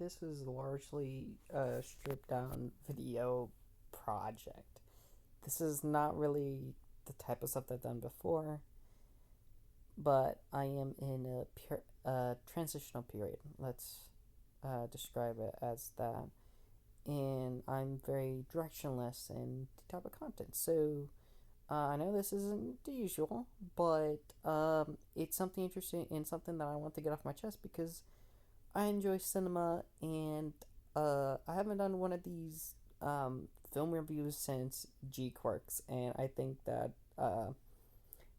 this is largely a stripped down video project. This is not really the type of stuff that I've done before, but I am in a transitional period. Let's describe it as that. And I'm very directionless in the type of content. So I know this isn't the usual, but it's something interesting and something that I want to get off my chest because I enjoy cinema, and I haven't done one of these film reviews since G Quirks, and I think that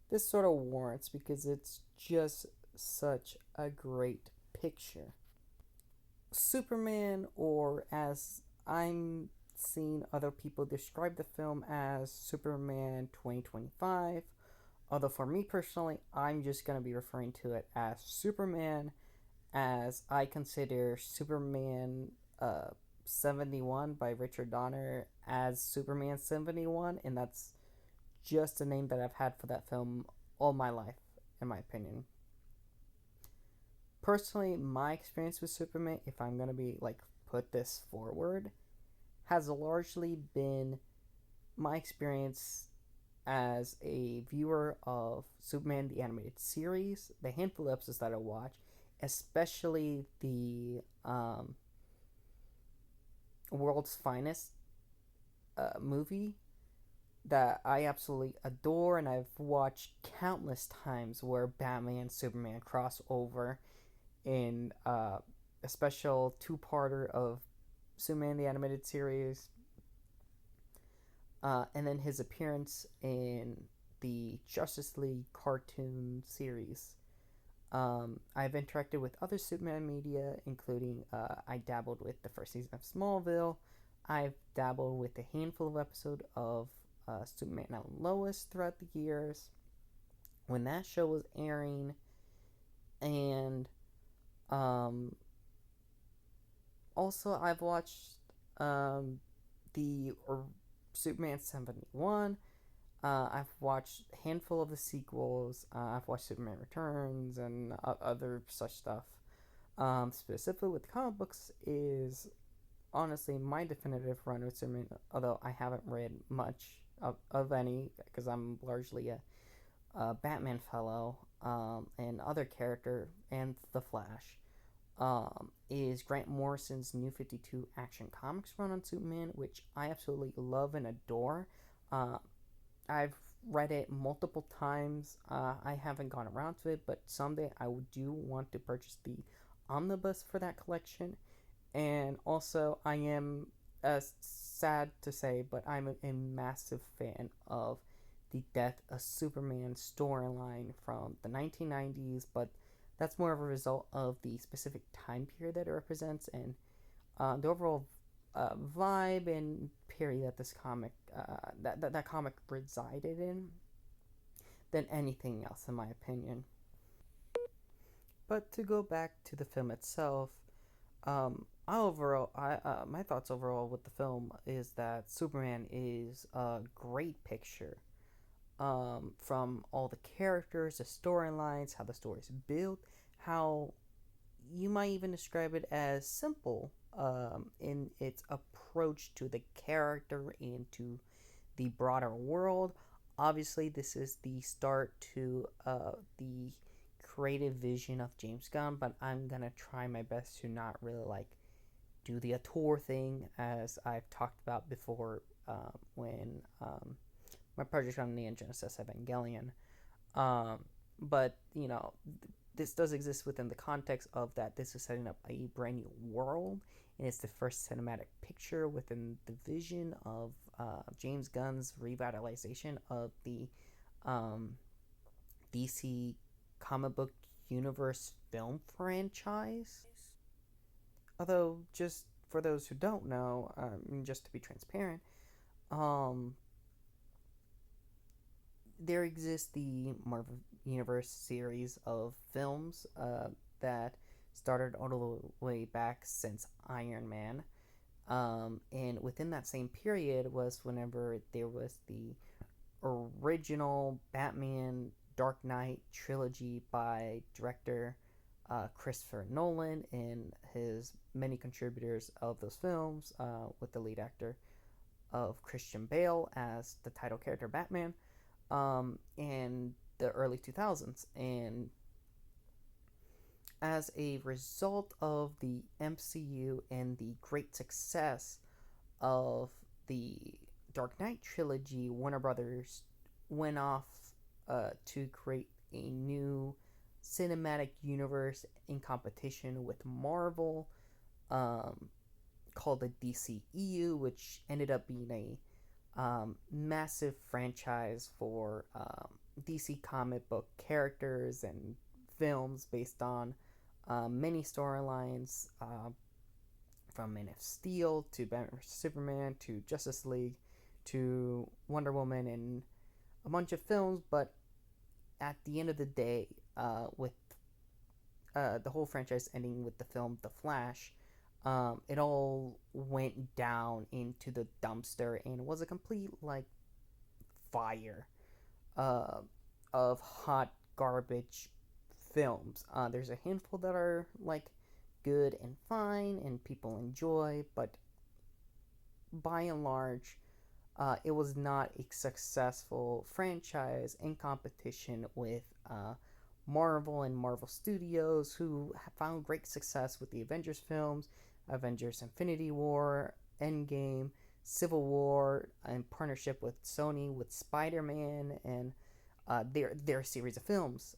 this sort of warrants because it's just such a great picture. Superman, or as I'm seeing other people describe the film as Superman 2025, although for me personally, I'm just going to be referring to it as Superman, as I consider Superman 71 by Richard Donner as Superman 71, and that's just the name that I've had for that film all my life, in my opinion. Personally, my experience with Superman, if I'm gonna be like put this forward, has largely been my experience as a viewer of Superman the Animated Series, the handful of episodes that I watch, especially the World's Finest movie that I absolutely adore, and I've watched countless times where Batman and Superman cross over in a special two-parter of Superman the Animated Series, and then his appearance in the Justice League cartoon series. I've interacted with other Superman media, including I dabbled with the first season of Smallville. I've dabbled with a handful of episodes of Superman and Lois throughout the years when that show was airing, and um, also I've watched the Superman 71. I've watched a handful of the sequels. I've watched Superman Returns and other such stuff. Specifically with comic books is honestly my definitive run with Superman, although I haven't read much of any because I'm largely a Batman fellow, and other character, and The Flash. Is Grant Morrison's New 52 Action Comics run on Superman, which I absolutely love and adore. Uh, I've read it multiple times. I haven't gone around to it, but someday I do want to purchase the omnibus for that collection. And also, I am sad to say, but I'm a massive fan of the Death of Superman storyline from the 1990s, but that's more of a result of the specific time period that it represents and the overall vibe and period that this comic that comic resided in than anything else, in my opinion. But to go back to the film itself, my thoughts overall with the film is that Superman is a great picture. From all the characters, the storylines, how the story is built, how you might even describe it as simple in its approach to the character and to the broader world. Obviously, this is the start to the creative vision of James Gunn, but I'm gonna try my best to not really like do the auteur thing as I've talked about before when my project on Neon Genesis Evangelion. But this does exist within the context of that this is setting up a brand new world, and it's the first cinematic picture within the vision of James Gunn's revitalization of the um, DC comic book universe film franchise. Although, just for those who don't know, just to be transparent, um, there exists the Marvel Universe series of films that started all the way back since Iron Man. And within that same period was whenever there was the original Batman Dark Knight trilogy by director Christopher Nolan and his many contributors of those films, with the lead actor of Christian Bale as the title character Batman, in the early 2000s. And as a result of the MCU and the great success of the Dark Knight trilogy, Warner Brothers went off to create a new cinematic universe in competition with Marvel, um, called the DCEU, which ended up being a massive franchise for DC comic book characters and films based on many storylines, from Man of Steel to Batman vs Superman to Justice League to Wonder Woman and a bunch of films. But at the end of the day, with the whole franchise ending with the film The Flash, it all went down into the dumpster and was a complete like fire uh, of hot garbage films. There's a handful that are like good and fine and people enjoy, but by and large, it was not a successful franchise in competition with Marvel and Marvel Studios, who found great success with the Avengers films, Avengers Infinity War, Endgame, Civil War, in partnership with Sony with Spider Man and their series of films,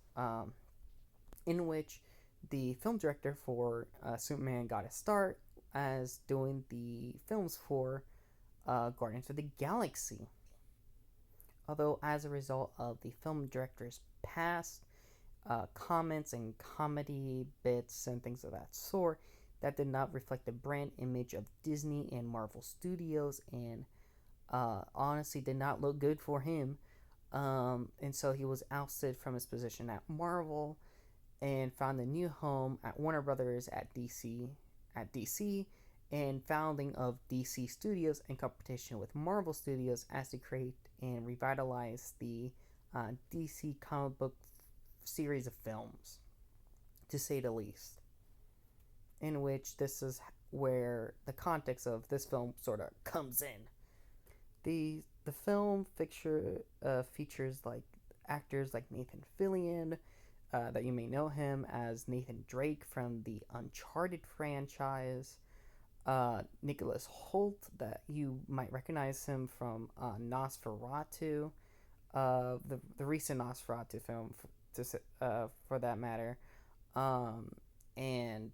in which the film director for Superman got a start as doing the films for Guardians of the Galaxy. Although, as a result of the film director's past comments and comedy bits and things of that sort, that did not reflect the brand image of Disney and Marvel Studios, and honestly did not look good for him. And so he was ousted from his position at Marvel and found a new home at Warner Brothers at DC, and founding of DC Studios in competition with Marvel Studios as they create and revitalize the DC comic book series of films, to say the least. In which this is where the context of this film sort of comes in. The film features like actors like Nathan Fillion, that you may know him as Nathan Drake from the Uncharted franchise. Nicholas Hoult, that you might recognize him from Nosferatu, the recent Nosferatu film, for that matter, um, and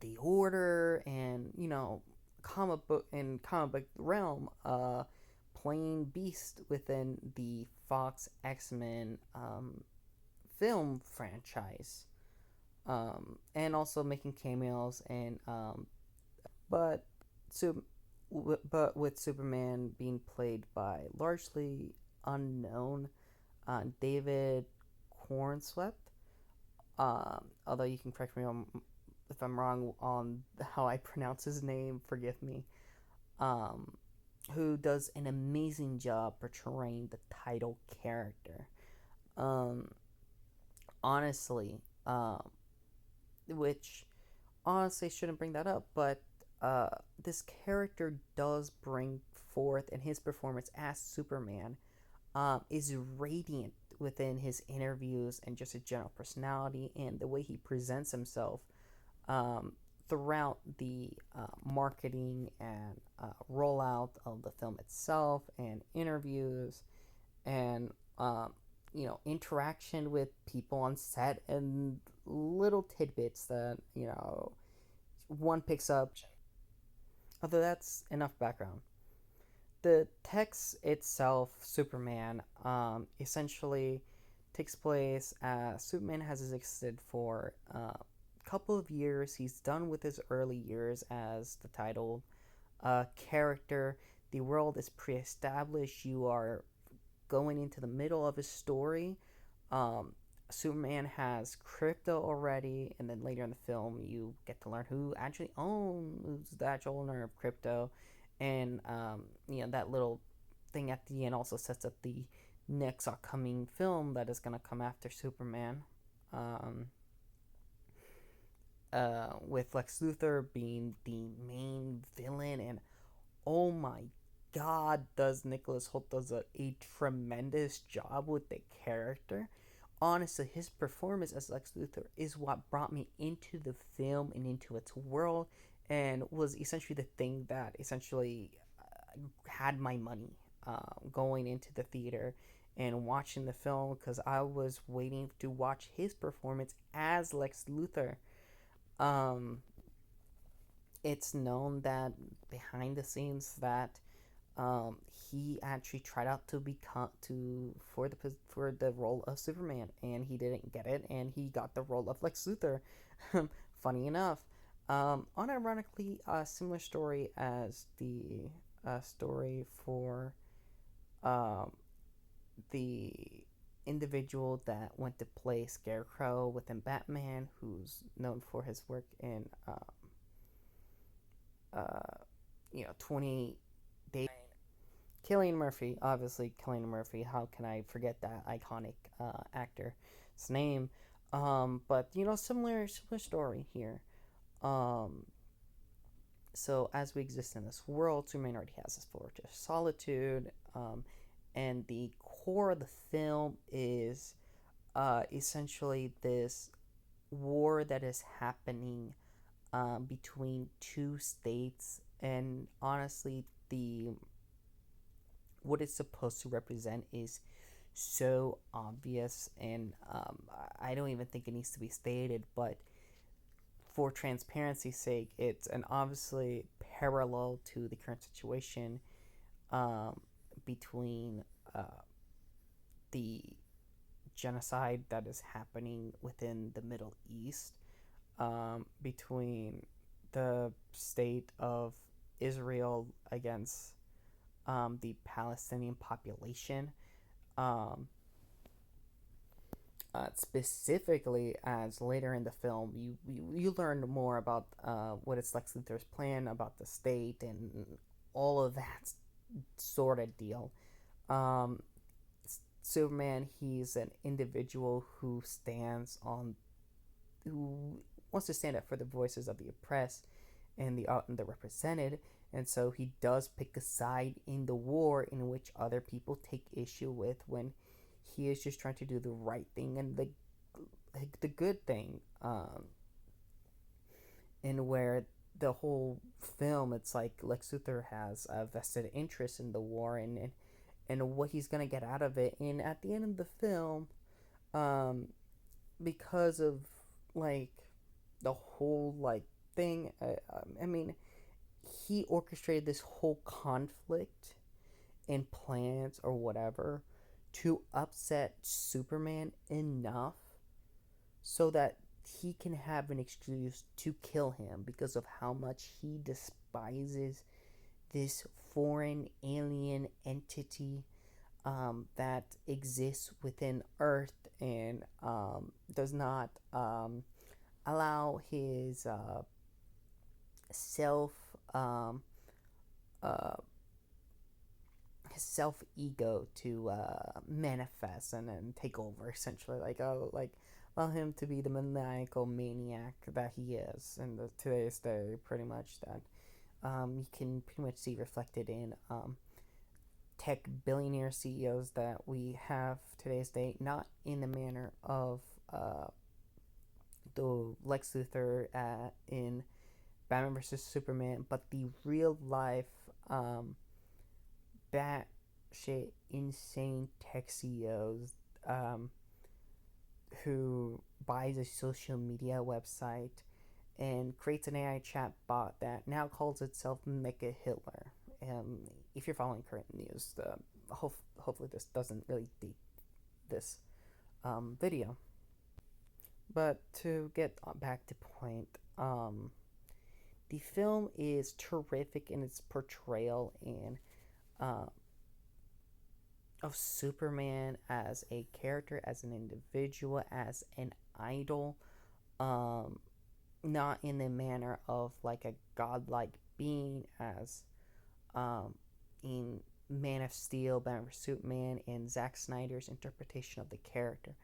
The Order, and comic book realm, playing Beast within the Fox X-Men film franchise, and also making cameos and but so but with Superman being played by largely unknown David Cornswept. Although you can correct me if I'm wrong on how I pronounce his name, forgive me. Um, who does an amazing job portraying the title character. Um, honestly, which honestly shouldn't bring that up, but this character does bring forth, and his performance as Superman is radiant within his interviews and just a general personality and the way he presents himself, um, throughout the marketing and rollout of the film itself, and interviews, and interaction with people on set, and little tidbits that one picks up. Although that's enough background. The text itself, Superman, essentially takes place as Superman has existed for a couple of years. He's done with his early years as the title character. The world is pre established. You are going into the middle of his story. Um, Superman has crypto already, and then later in the film, you get to learn who actually owns the actual owner of crypto, and that little thing at the end also sets up the next upcoming film that is going to come after Superman. with Lex Luthor being the main villain, and oh my god, does Nicholas Hoult does a tremendous job with the character. Honestly, his performance as Lex Luthor is what brought me into the film and into its world, and was essentially the thing that essentially had my money going into the theater and watching the film, because I was waiting to watch his performance as Lex Luthor. Um, it's known that behind the scenes that um, he actually tried out to become to for the role of Superman, and he didn't get it, and he got the role of Lex Luthor. Funny enough, unironically, a similar story as the story for um, the individual that went to play Scarecrow within Batman, who's known for his work in uh, 20 Days. Cillian Murphy, obviously Cillian Murphy. How can I forget that iconic actor's name? But similar story here. Um, so as we exist in this world, Superman already has this fortress of solitude, and the core of the film is essentially this war that is happening between two states, and honestly, the what it's supposed to represent is so obvious, and I don't even think it needs to be stated, but for transparency's sake, it's an obviously parallel to the current situation um, between the genocide that is happening within the Middle East, between the state of Israel against the Palestinian population. Um, Specifically, as later in the film, you learn more about what it's Lex Luthor's plan about the state and all of that sort of deal. Um, Superman, he's an individual who wants to stand up for the voices of the oppressed and the underrepresented, and so he does pick a side in the war in which other people take issue with, when he is just trying to do the right thing and the good thing. And where the whole film, it's like Lex Luthor has a vested interest in the war, and what he's gonna get out of it. And at the end of the film, um, because of like the whole like thing, I mean, he orchestrated this whole conflict and plans or whatever to upset Superman enough so that he can have an excuse to kill him because of how much he despises this foreign alien entity that exists within Earth, and does not allow his self um, uh, his self ego to manifest and take over, essentially, like allow him to be the maniacal maniac that he is in today's day, pretty much, that you can pretty much see reflected in tech billionaire CEOs that we have today's day, not in the manner of the Lex Luthor in Batman vs Superman, but the real life batshit insane tech CEOs um, who buys a social media website and creates an AI chat bot that now calls itself Mecha Hitler. If you're following current news, hopefully this doesn't really date this video. But to get back to point, the film is terrific in its portrayal and uh, of Superman as a character, as an individual, as an idol. Um, Not in the manner of like a godlike being, as in Man of Steel, Batman vs Superman, and Zack Snyder's interpretation of the character,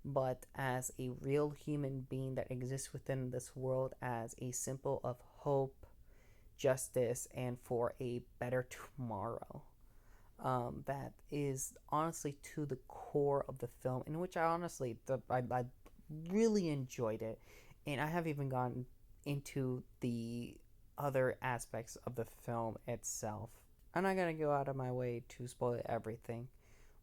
but as a real human being that exists within this world as a symbol of hope, justice, and for a better tomorrow. That is honestly to the core of the film, in which I really enjoyed it, and I have even gone into the other aspects of the film itself. I'm not gonna go out of my way to spoil everything,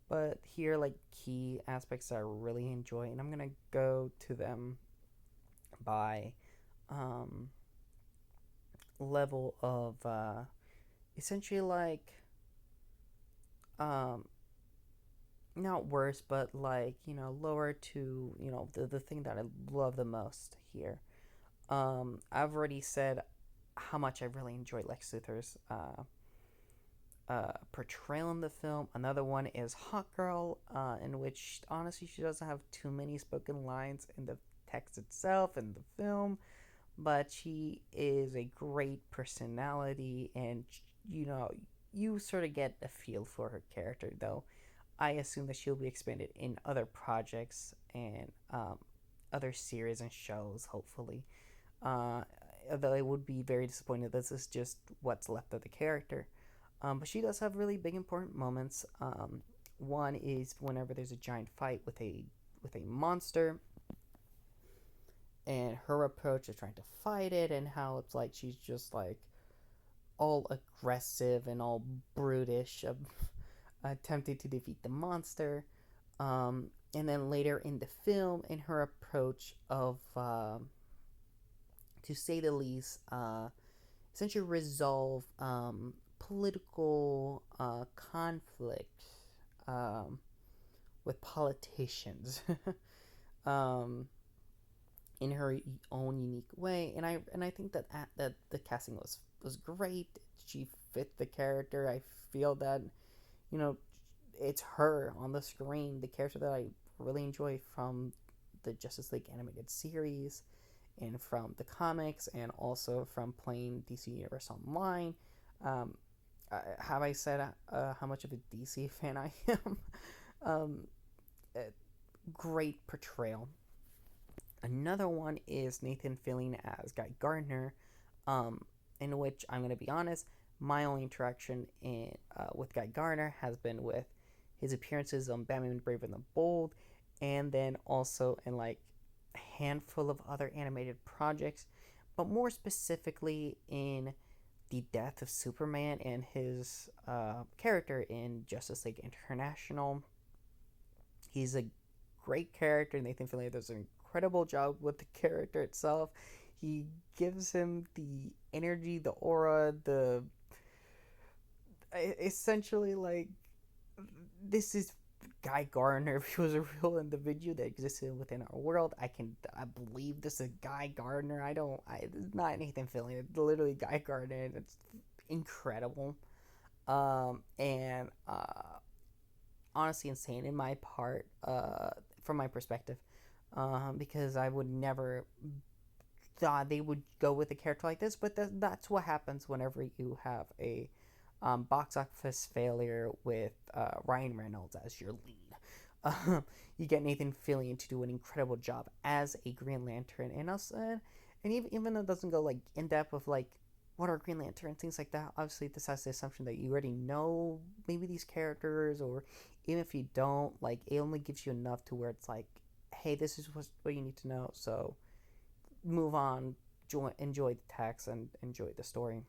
but here like key aspects that I really enjoy, and I'm gonna go to them by um, level of essentially like um, not worse, but like lower to the thing that I love the most here. I've already said how much I really enjoyed Lex Luthor's portrayal in the film. Another one is Hot Girl, in which honestly she doesn't have too many spoken lines in the text itself in the film, but she is a great personality, and you sort of get a feel for her character. Though I assume that she'll be expanded in other projects and other series and shows, hopefully. Uh, Although I would be very disappointed, this is just what's left of the character. But she does have really big important moments. One is whenever there's a giant fight with a monster, and her approach to trying to fight it, and how it's like she's just like all aggressive and all brutish, attempting to defeat the monster. And then later in the film, in her approach of, to say the least, essentially resolve political conflict um, with politicians um, in her own unique way, and I think that the casting was great. She fit the character. I feel that you know it's her on the screen, the character that I really enjoy from the Justice League animated series and from the comics, and also from playing DC Universe Online. Um, have I said how much of a DC fan I am? um, Great portrayal. Another one is Nathan Fillion as Guy Gardner, in which I'm going to be honest, my only interaction with Guy Gardner has been with his appearances on Batman Brave and the Bold, and then also in like a handful of other animated projects, but more specifically in the death of Superman and his character in Justice League International. He's a great character. Nathan Fillion does an incredible job with the character itself. He gives him the energy, the aura, the essentially like this is Guy Gardner. If he was a real individual that existed within our world, I believe this is Guy Gardner. It's not Nathan Fillion. It's literally Guy Gardner. It's incredible. And honestly insane in my part, from my perspective, because I would never thought they would go with a character like this. But that's what happens whenever you have a box office failure with Ryan Reynolds as your lead. You get Nathan Fillion to do an incredible job as a Green Lantern, and also, and even though it doesn't go like in depth of like what are Green Lantern and things like that. Obviously, this has the assumption that you already know maybe these characters, or even if you don't, like it only gives you enough to where it's like, hey, this is what you need to know. So move on, enjoy the text, and enjoy the story.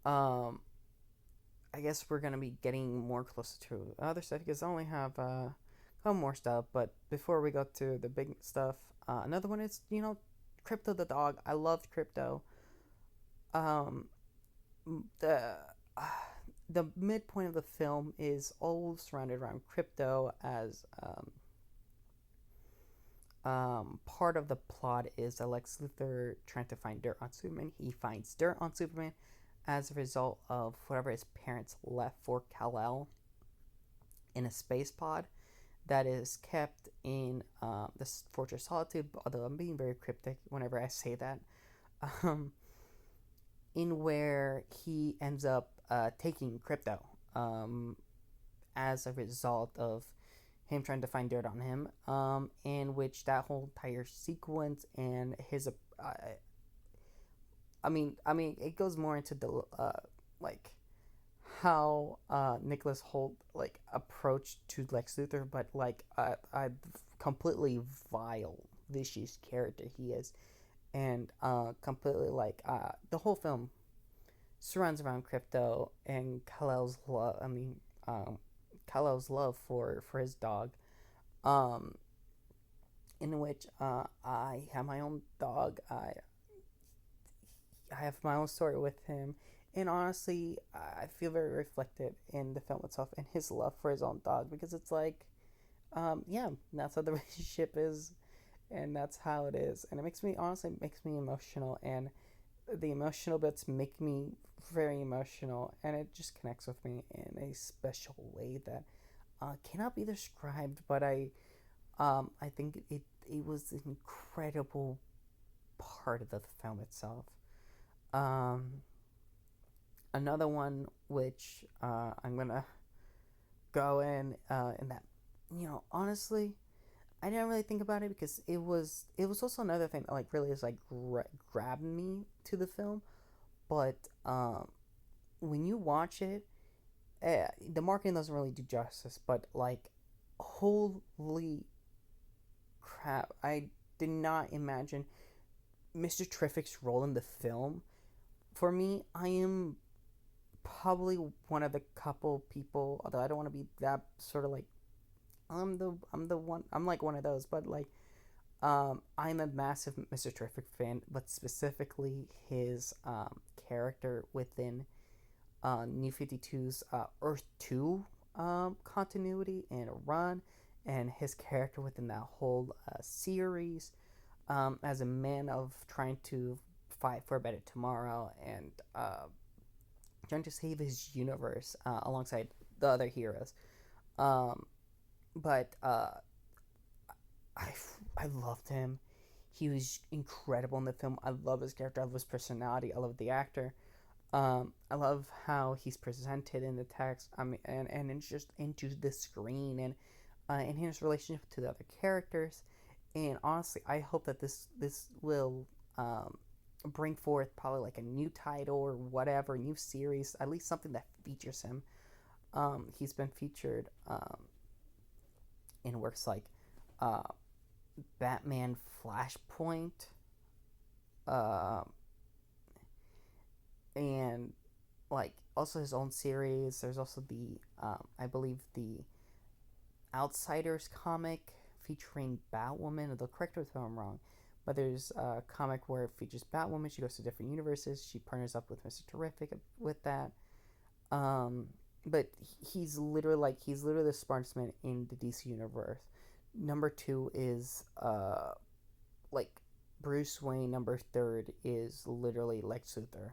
Um, I guess we're gonna be getting more closer to other stuff because I only have a couple more stuff. But before we go to the big stuff, another one is Crypto the dog. I loved Crypto. Um, the uh, the midpoint of the film is all surrounded around Crypto as part of the plot is Lex Luthor trying to find dirt on Superman. He finds dirt on Superman as a result of whatever his parents left for Kal-El in a space pod that is kept in this Fortress Solitude, although I'm being very cryptic whenever I say that, um, in where he ends up taking Crypto as a result of him trying to find dirt on him, in which that whole entire sequence and his, it goes more into the like how Nicholas Holt like approached to Lex Luthor, but like a completely vile, vicious character he is, and completely like the whole film surrounds around Crypto and Kal-El's love. Kal-El's love for his dog. Um, in which I have my own dog. I have my own story with him, and honestly, I feel very reflected in the film itself and his love for his own dog because it's like, yeah, that's how the relationship is, and that's how it is, and it makes me honestly it makes me emotional, and the emotional bits make me very emotional, and it just connects with me in a special way that cannot be described. But I think it was an incredible part of the film itself. Um, Another one which I'm gonna go in that, honestly, I didn't really think about it because it was also another thing that like really is like grabbed me to the film. But when you watch it, the marketing doesn't really do justice. But like, holy crap! I did not imagine Mr. Terrific's role in the film. For me, I am probably one of the couple people, although I don't want to be that sort of like I'm the one, I'm like one of those, but like I'm a massive Mr. Terrific fan, but specifically his character within New 52's Earth 2 continuity and run, and his character within that whole series, as a man of trying to fight for a better tomorrow, and trying to save his universe alongside the other heroes. Um, but I I loved him. He was incredible in the film. I love his character. I love his personality. I love the actor. I love how he's presented in the text. And it's just into the screen, and his relationship to the other characters. And honestly, I hope that this will bring forth probably like a new title or whatever, new series, at least something that features him. He's been featured in works like uh, Batman Flashpoint, uh, and like also his own series. There's also the I believe the Outsiders comic featuring Batwoman. They'll correct me if I'm wrong, but there's a comic where it features Batwoman. She goes to different universes. She partners up with Mr. Terrific with that. Um, but he's literally the smartest man in the DC universe. Number two is like Bruce Wayne. Number third is literally Lex Luthor.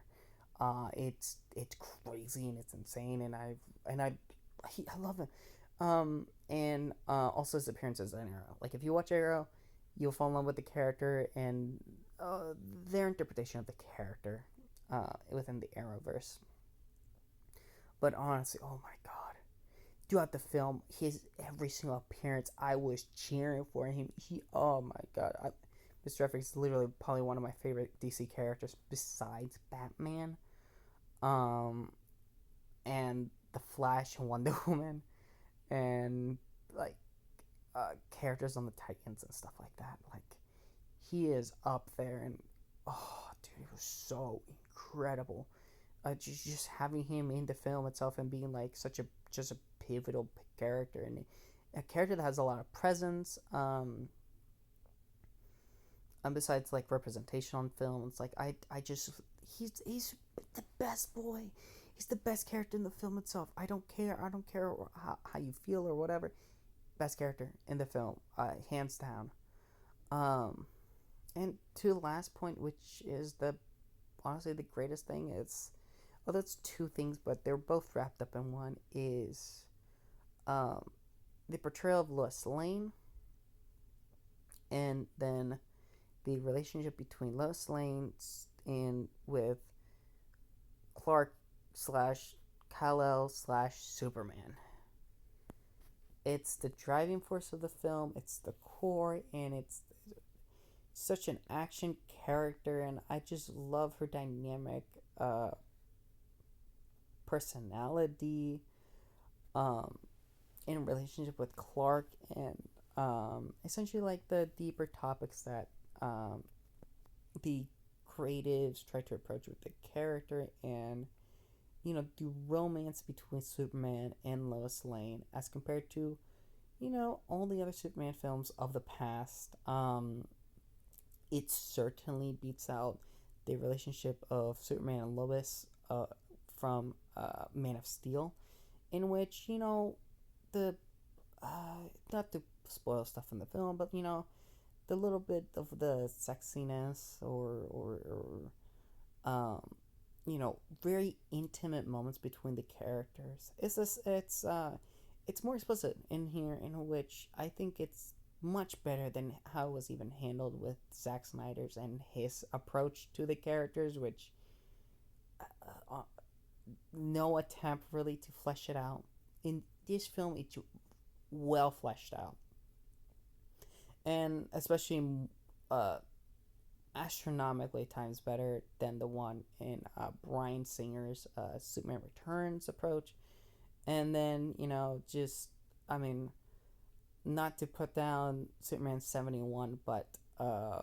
It's crazy and it's insane, I love him. And also his appearances in Arrow. Like if you watch Arrow, you'll fall in love with the character and their interpretation of the character within the Arrowverse. But honestly, oh my god, throughout the film, his every single appearance, I was cheering for him. Oh my god, Mr. F is literally probably one of my favorite DC characters besides Batman, um, and the Flash and Wonder Woman, and like characters on the Titans and stuff like that. Like he is up there, and oh, dude, it was so incredible. Just having him in the film itself and being like such a just a pivotal character, and a character that has a lot of presence. And besides like representation on film, it's like I just he's the best boy. He's the best character in the film itself. I don't care how you feel or whatever. Best character in the film, hands down. Um, and to the last point, which is the honestly the greatest thing, it's well, that's two things, but they're both wrapped up in one. Is um, the portrayal of Lois Lane, and then the relationship between Lois Lane and with Clark slash Kal-El slash Superman. It's the driving force of the film, it's the core, and it's such an action character, and I just love her dynamic uh, personality um, in relationship with Clark, and essentially like the deeper topics that um, the creatives try to approach with the character, and the romance between Superman and Lois Lane as compared to all the other Superman films of the past. It certainly beats out the relationship of Superman and Lois from Man of Steel, in which the not to spoil stuff in the film, but the little bit of the sexiness or very intimate moments between the characters. It's more explicit in here, in which I think it's much better than how it was even handled with Zack Snyder's and his approach to the characters, which no attempt really to flesh it out. In this film, it's well fleshed out, and especially uh, astronomically times better than the one in Bryan Singer's Superman Returns approach. And then, just, I mean, not to put down Superman 71, but uh,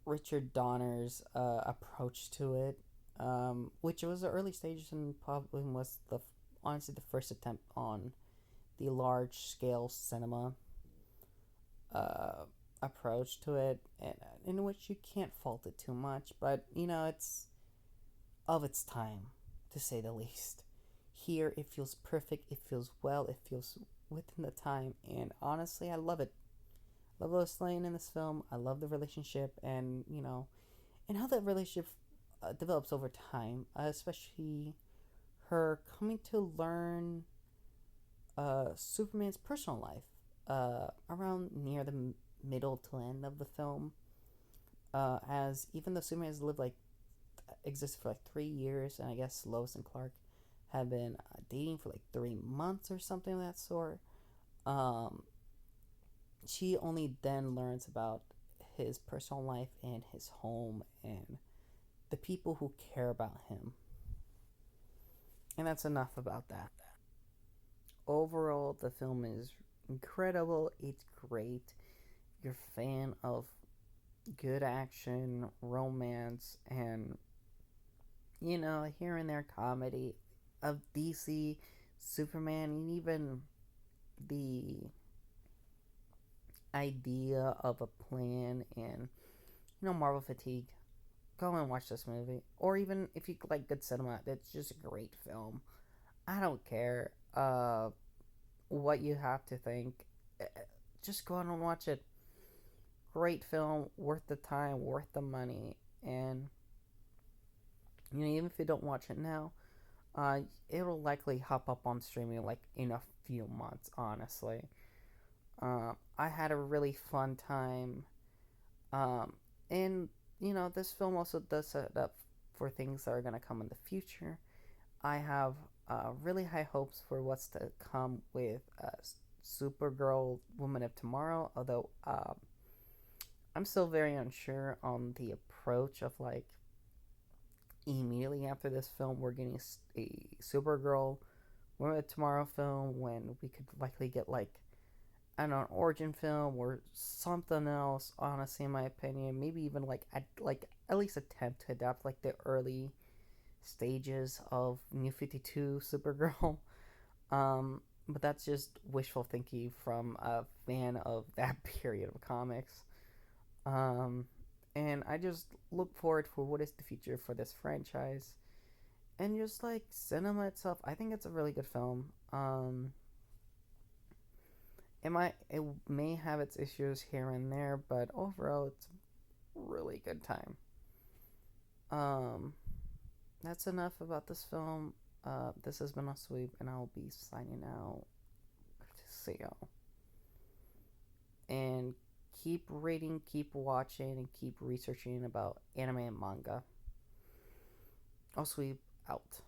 Richard Donner's approach to it, which was the early stages and probably was honestly the first attempt on the large scale cinema uh, approach to it, and in which you can't fault it too much, but it's of its time, to say the least. Here, it feels perfect, it feels well, it feels within the time, and honestly, I love it. I love Lois Lane in this film. I love the relationship, and and how that relationship develops over time, especially her coming to learn Superman's personal life around near the middle to end of the film. As even though Superman has lived like existed for like 3 years, and I guess Lois and Clark have been dating for like 3 months or something of that sort. Um, she only then learns about his personal life and his home and the people who care about him. And that's enough about that. Overall, the film is incredible. It's great. You're a fan of good action, romance, and here and there comedy of DC, Superman, and even the idea of a plan and Marvel fatigue. Go and watch this movie, or even if you like good cinema, it's just a great film. I don't care what you have to think. Uh, Just go out and watch it. Great film, worth the time, worth the money, and even if you don't watch it now, uh, it'll likely hop up on streaming like in a few months. Honestly, I had a really fun time, um, and this film also does set up for things that are gonna come in the future. I have really high hopes for what's to come with Supergirl, Woman of Tomorrow. Although I'm still very unsure on the approach of like immediately after this film we're getting a Supergirl, Woman of Tomorrow film, when we could likely get like I don't know, an origin film or something else. Honestly, in my opinion, maybe even at least attempt to adapt like the early stages of New 52 Supergirl. But that's just wishful thinking from a fan of that period of comics. Um, and I just look forward for what is the future for this franchise. And just like cinema itself, I think it's a really good film. It may have its issues here and there, but overall it's a really good time. Um, that's enough about this film. This has been a sweep, and I'll be signing out. See y'all. And keep reading, keep watching, and keep researching about anime and manga. I'll sweep out.